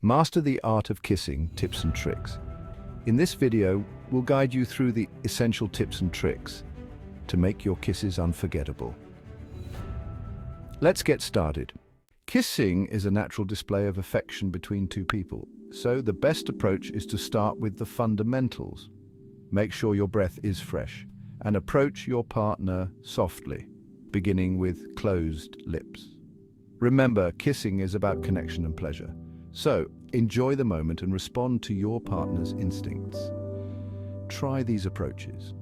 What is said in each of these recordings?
Master the art of kissing, tips and tricks. In this video, we'll guide you through the essential tips and tricks to make your kisses unforgettable. Let's get started. Kissing is a natural display of affection between two people, so the best approach is to start with the fundamentals. Make sure your breath is fresh and approach your partner softly, beginning with closed lips. Remember, kissing is about connection and pleasure. So, enjoy the moment and respond to your partner's instincts. Try these approaches.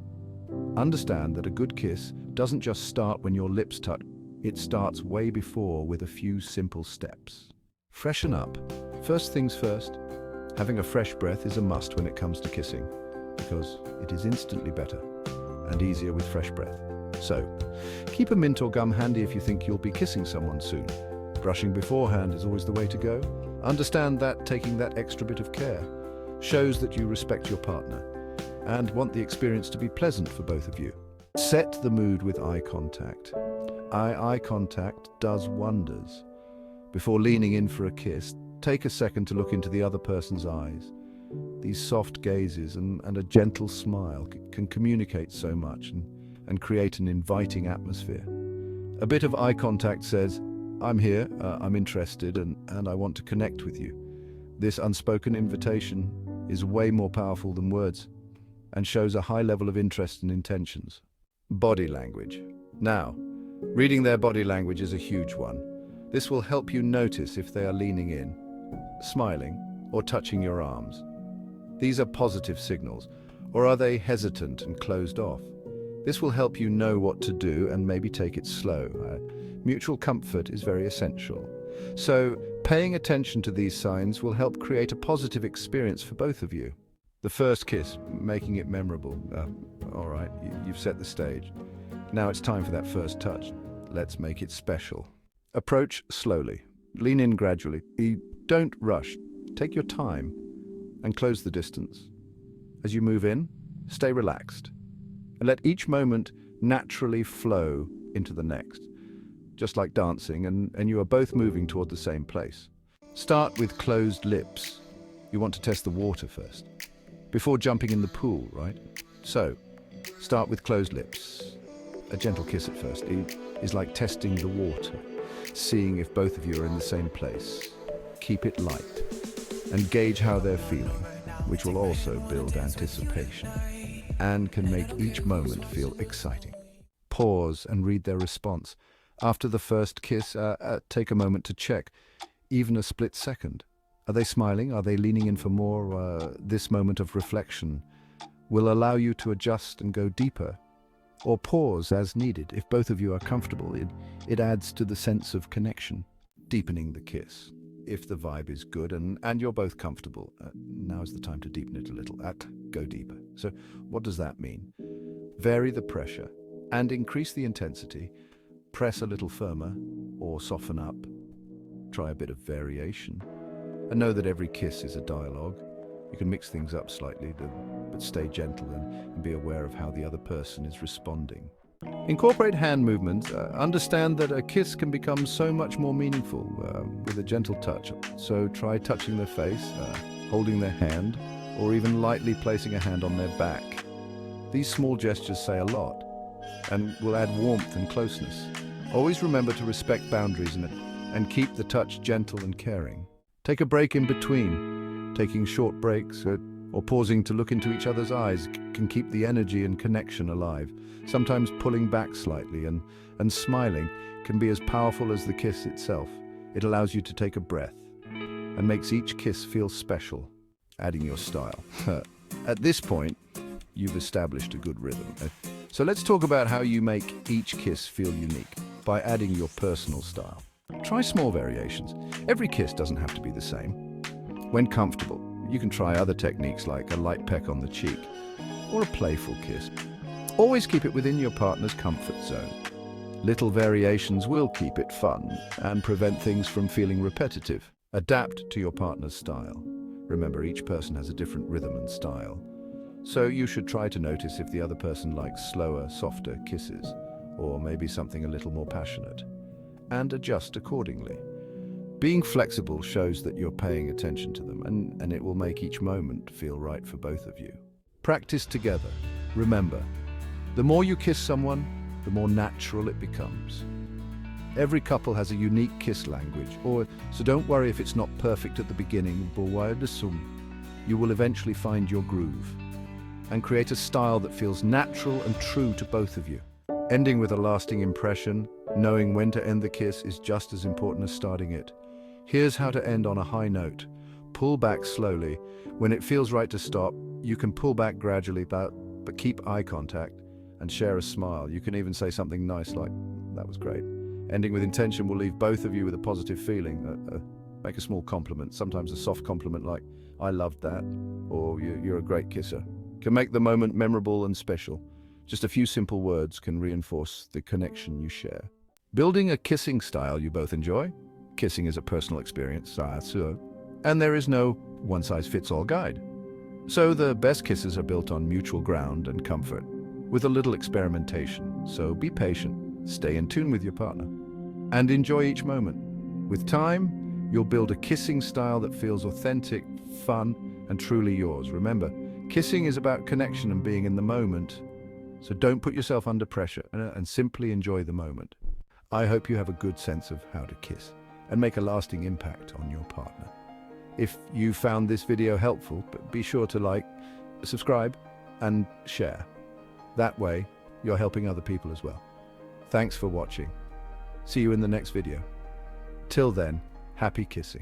Understand that a good kiss doesn't just start when your lips touch, it starts way before with a few simple steps. Freshen up. First things first, having a fresh breath is a must when it comes to kissing, because it is instantly better and easier with fresh breath. So, keep a mint or gum handy if you think you'll be kissing someone soon. Brushing beforehand is always the way to go. Understand that taking that extra bit of care shows that you respect your partner and want the experience to be pleasant for both of you. Set the mood with eye contact. Eye contact does wonders. Before leaning in for a kiss, take a second to look into the other person's eyes. These soft gazes and a gentle smile can communicate so much and create an inviting atmosphere. A bit of eye contact says, "I'm here, I'm interested, and I want to connect with you." This unspoken invitation is way more powerful than words and shows a high level of interest and intentions. Body language. Now, reading their body language is a huge one. This will help you notice if they are leaning in, smiling, or touching your arms. These are positive signals, or are they hesitant and closed off? This will help you know what to do and maybe take it slow. Mutual comfort is very essential. So, paying attention to these signs will help create a positive experience for both of you. The first kiss, making it memorable. All right, you've set the stage. Now it's time for that first touch. Let's make it special. Approach slowly. Lean in gradually. Don't rush. Take your time and close the distance. As you move in, stay relaxed and let each moment naturally flow into the next. Just like dancing, and you are both moving toward the same place. Start with closed lips. You want to test the water first, before jumping in the pool, right? So, start with closed lips. A gentle kiss at first is like testing the water, seeing if both of you are in the same place. Keep it light, and gauge how they're feeling, which will also build anticipation, and can make each moment feel exciting. Pause and read their response. After the first kiss, take a moment to check, even a split second. Are they smiling? Are they leaning in for more? This moment of reflection will allow you to adjust and go deeper, or pause as needed. If both of you are comfortable, it adds to the sense of connection, deepening the kiss. If the vibe is good and you're both comfortable, now is the time to deepen it a little. Go deeper. So what does that mean? Vary the pressure and increase the intensity. Press a little firmer or soften up. Try a bit of variation. And know that every kiss is a dialogue. You can mix things up slightly, but stay gentle and be aware of how the other person is responding. Incorporate hand movements. Understand that a kiss can become so much more meaningful with a gentle touch. So try touching their face, holding their hand, or even lightly placing a hand on their back. These small gestures say a lot and will add warmth and closeness. Always remember to respect boundaries and keep the touch gentle and caring. Take a break in between. Taking short breaks or pausing to look into each other's eyes can keep the energy and connection alive. Sometimes pulling back slightly and smiling can be as powerful as the kiss itself. It allows you to take a breath and makes each kiss feel special, adding your style. At this point, you've established a good rhythm. So let's talk about how you make each kiss feel unique by adding your personal style. Try small variations. Every kiss doesn't have to be the same. When comfortable, you can try other techniques like a light peck on the cheek or a playful kiss. Always keep it within your partner's comfort zone. Little variations will keep it fun and prevent things from feeling repetitive. Adapt to your partner's style. Remember, each person has a different rhythm and style. So you should try to notice if the other person likes slower, softer kisses, or maybe something a little more passionate, and adjust accordingly. Being flexible shows that you're paying attention to them, and it will make each moment feel right for both of you. Practice together. Remember, the more you kiss someone, the more natural it becomes. Every couple has a unique kiss language, so don't worry if it's not perfect at the beginning. You will eventually find your groove and create a style that feels natural and true to both of you. Ending with a lasting impression, knowing when to end the kiss is just as important as starting it. Here's how to end on a high note. Pull back slowly. When it feels right to stop, you can pull back gradually, but keep eye contact and share a smile. You can even say something nice like, "That was great." Ending with intention will leave both of you with a positive feeling. Make a small compliment, sometimes a soft compliment like, "I loved that," or "You're a great kisser." Can make the moment memorable and special. Just a few simple words can reinforce the connection you share. Building a kissing style you both enjoy. Kissing is a personal experience, and there is no one-size-fits-all guide. So the best kisses are built on mutual ground and comfort, with a little experimentation. So be patient, stay in tune with your partner, and enjoy each moment. With time, you'll build a kissing style that feels authentic, fun, and truly yours. Remember, kissing is about connection and being in the moment, so don't put yourself under pressure and simply enjoy the moment. I hope you have a good sense of how to kiss and make a lasting impact on your partner. If you found this video helpful, be sure to like, subscribe, and share. That way, you're helping other people as well. Thanks for watching. See you in the next video. Till then, happy kissing.